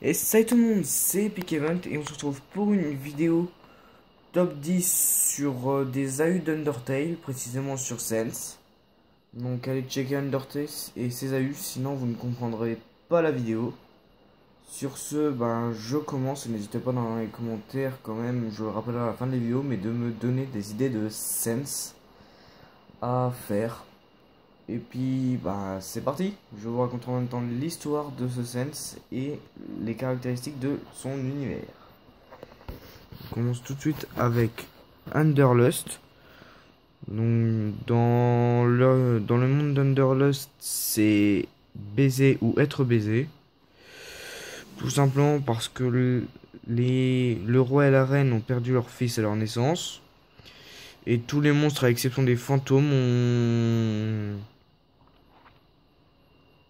Et salut tout le monde, c'est Epic Event et on se retrouve pour une vidéo top 10 sur des AU d'Undertale, précisément sur Sense. Donc allez checker Undertale et ses AU, sinon vous ne comprendrez pas la vidéo. Sur ce, ben je commence, n'hésitez pas dans les commentaires quand même, je le rappellerai à la fin de la vidéo, mais de me donner des idées de Sense à faire. Et puis, bah, c'est parti. Je vous raconte en même temps l'histoire de ce Sense et les caractéristiques de son univers. On commence tout de suite avec Underlust. Donc, dans le monde d'Underlust, c'est baiser ou être baisé. Tout simplement parce que le roi et la reine ont perdu leur fils à leur naissance. Et tous les monstres, à l'exception des fantômes, ont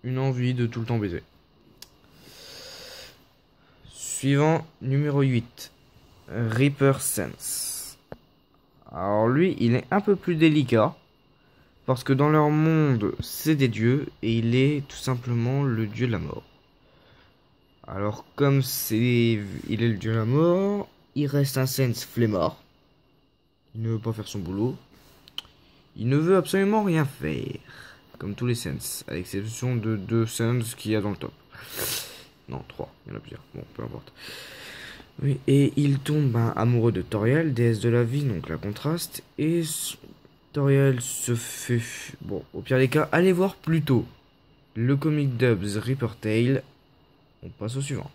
une envie de tout le temps baiser. Suivant, numéro 8. Reaper Sense. Alors lui, il est un peu plus délicat. Parce que dans leur monde, c'est des dieux. Et il est tout simplement le dieu de la mort. Alors comme il est le dieu de la mort, il reste un Sense flemmard. Il ne veut pas faire son boulot. Il ne veut absolument rien faire. Comme tous les Sense. À l'exception de 2 Sense qu'il y a dans le top. Non, 3, il y en a plusieurs. Bon, peu importe. Oui, et il tombe amoureux de Toriel, déesse de la vie, donc la contraste. Et Toriel se fait... Bon, au pire des cas, allez voir plutôt le comic dubs Reaper Tail. On passe au suivant.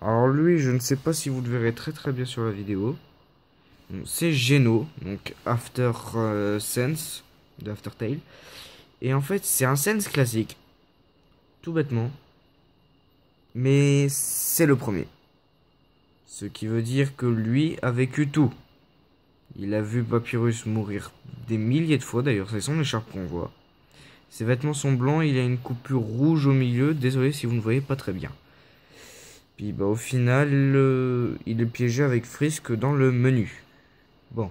Alors lui, je ne sais pas si vous le verrez très bien sur la vidéo. C'est Geno, donc After Sense, de After Tail. Et en fait, c'est un Sense classique. Tout bêtement. Mais c'est le premier. Ce qui veut dire que lui a vécu tout. Il a vu Papyrus mourir des milliers de fois, d'ailleurs c'est son écharpe qu'on voit. Ses vêtements sont blancs, il a une coupure rouge au milieu, désolé si vous ne voyez pas très bien. Puis bah au final, il est piégé avec Frisk dans le menu. Bon,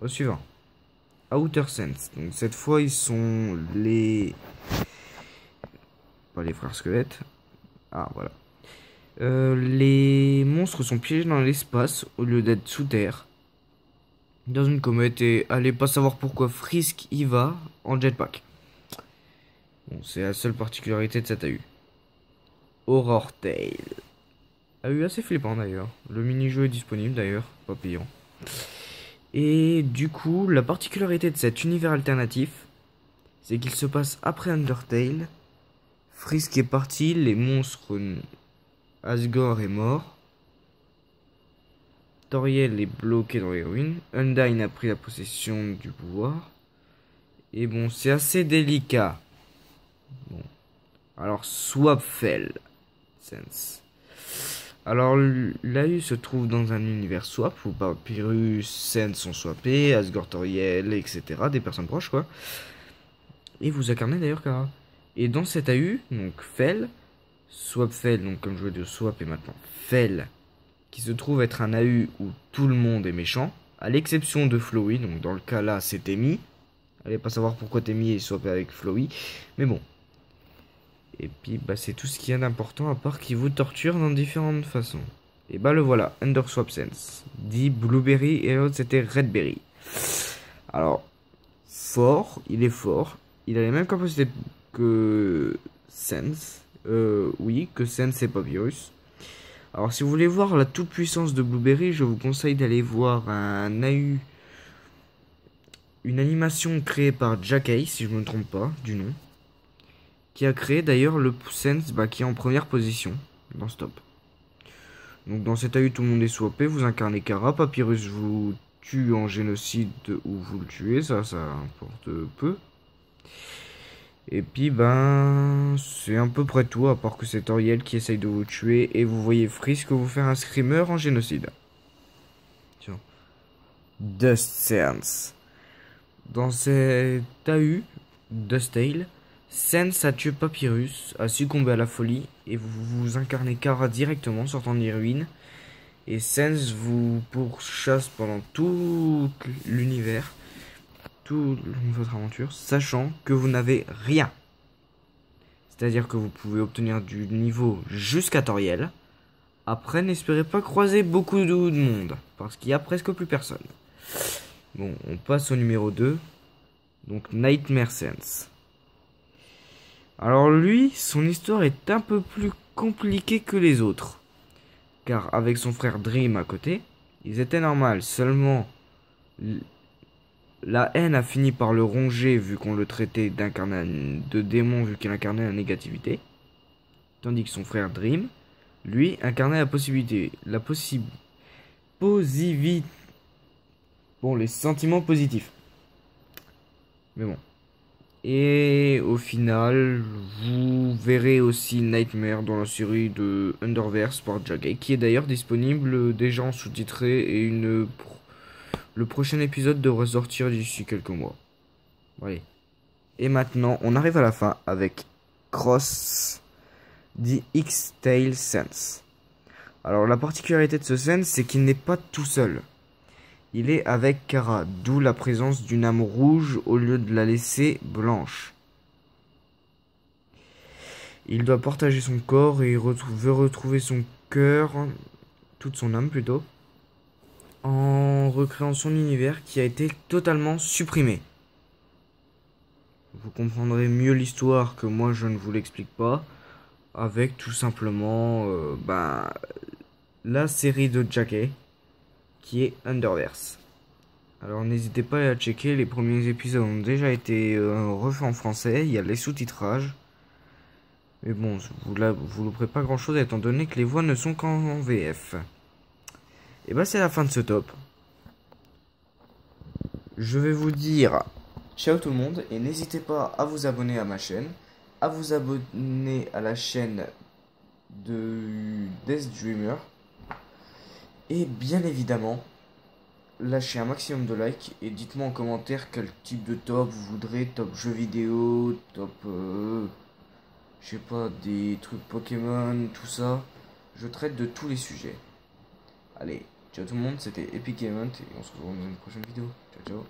au suivant. Outer Sense. Donc cette fois ils sont pas les frères squelettes. Ah voilà. Les monstres sont piégés dans l'espace au lieu d'être sous terre. Dans une comète et allez pas savoir pourquoi Frisk y va en jetpack. Bon, c'est la seule particularité de cette AU. Horror Tail. AU assez flippant d'ailleurs. Le mini-jeu est disponible d'ailleurs, pas payant. Et du coup, la particularité de cet univers alternatif, c'est qu'il se passe après Undertale. Frisk est parti, les monstres... Asgore est mort. Toriel est bloqué dans les ruines. Undyne a pris la possession du pouvoir. Et bon, c'est assez délicat. Bon. Alors, Swapfell Sense. Alors, l'AU se trouve dans un univers swap où Papyrus, Sense sont swappés, Asgore, Toriel, etc. Des personnes proches, quoi. Et vous incarnez d'ailleurs Kara. Et dans cette AU, donc Fell, Swapfell, donc comme je veux dire Swap et maintenant Fell, qui se trouve être un AU où tout le monde est méchant, à l'exception de Flowey, donc dans le cas là c'est Temi. Allez pas savoir pourquoi Temi est swappé avec Flowey, mais bon. Et puis bah c'est tout ce qu'il y a d'important à part qu'il vous torture dans différentes façons. Et bah le voilà, Underswap Sense. Dit Blueberry et l'autre c'était Redberry. Alors, fort, il est fort. Il a les mêmes capacités que Sense. Oui, que Sense et Papyrus. Alors si vous voulez voir la toute puissance de Blueberry, je vous conseille d'aller voir un AU, une animation créée par Jack Ace, si je ne me trompe pas du nom, qui a créé d'ailleurs le Sense qui est en première position dans ce top. Donc dans cet AU tout le monde est swappé, vous incarnez Kara, Papyrus vous tue en génocide ou vous le tuez, ça importe peu. Et puis c'est à peu près tout, à part que c'est Toriel qui essaye de vous tuer et vous voyez Frisk vous faire un screamer en génocide. Tiens. Dust Sense. Dans cet AU, Dustale, Sense a tué Papyrus, a succombé à la folie et vous incarnez Kara directement sortant des ruines. Et Sense vous pourchasse pendant tout l'univers, toute votre aventure, sachant que vous n'avez rien. C'est-à-dire que vous pouvez obtenir du niveau jusqu'à Toriel. Après, n'espérez pas croiser beaucoup de monde, parce qu'il y a presque plus personne. Bon, on passe au numéro 2. Donc Nightmare Sense. Alors lui, son histoire est un peu plus compliquée que les autres. Car avec son frère Dream à côté, ils étaient normaux. Seulement, la haine a fini par le ronger vu qu'on le traitait de démon vu qu'il incarnait la négativité. Tandis que son frère Dream, lui, incarnait bon, les sentiments positifs. Mais bon. Et au final, vous verrez aussi Nightmare dans la série de Underverse par Jagay, qui est d'ailleurs disponible déjà en sous-titré et le prochain épisode devrait sortir d'ici quelques mois. Allez. Et maintenant, on arrive à la fin avec Cross The X-Tail Sense. Alors la particularité de ce Sense, c'est qu'il n'est pas tout seul. Il est avec Kara, d'où la présence d'une âme rouge au lieu de la laisser blanche. Il doit partager son corps et veut retrouver son cœur, toute son âme plutôt, en recréant son univers qui a été totalement supprimé. Vous comprendrez mieux l'histoire que moi je ne vous l'explique pas, avec tout simplement la série de Jagay, qui est Underverse. Alors n'hésitez pas à checker, les premiers épisodes ont déjà été refaits en français, il y a les sous-titrages. Mais bon, vous louperez pas grand chose étant donné que les voix ne sont qu'en VF. Et bah c'est la fin de ce top. Je vais vous dire ciao tout le monde et n'hésitez pas à vous abonner à ma chaîne, à vous abonner à la chaîne de Death Dreamer. Et bien évidemment, lâchez un maximum de likes et dites-moi en commentaire quel type de top vous voudrez. Top jeux vidéo, top je sais pas, des trucs Pokémon, tout ça. Je traite de tous les sujets. Allez, ciao tout le monde, c'était Epic Event et on se retrouve dans une prochaine vidéo. Ciao ciao.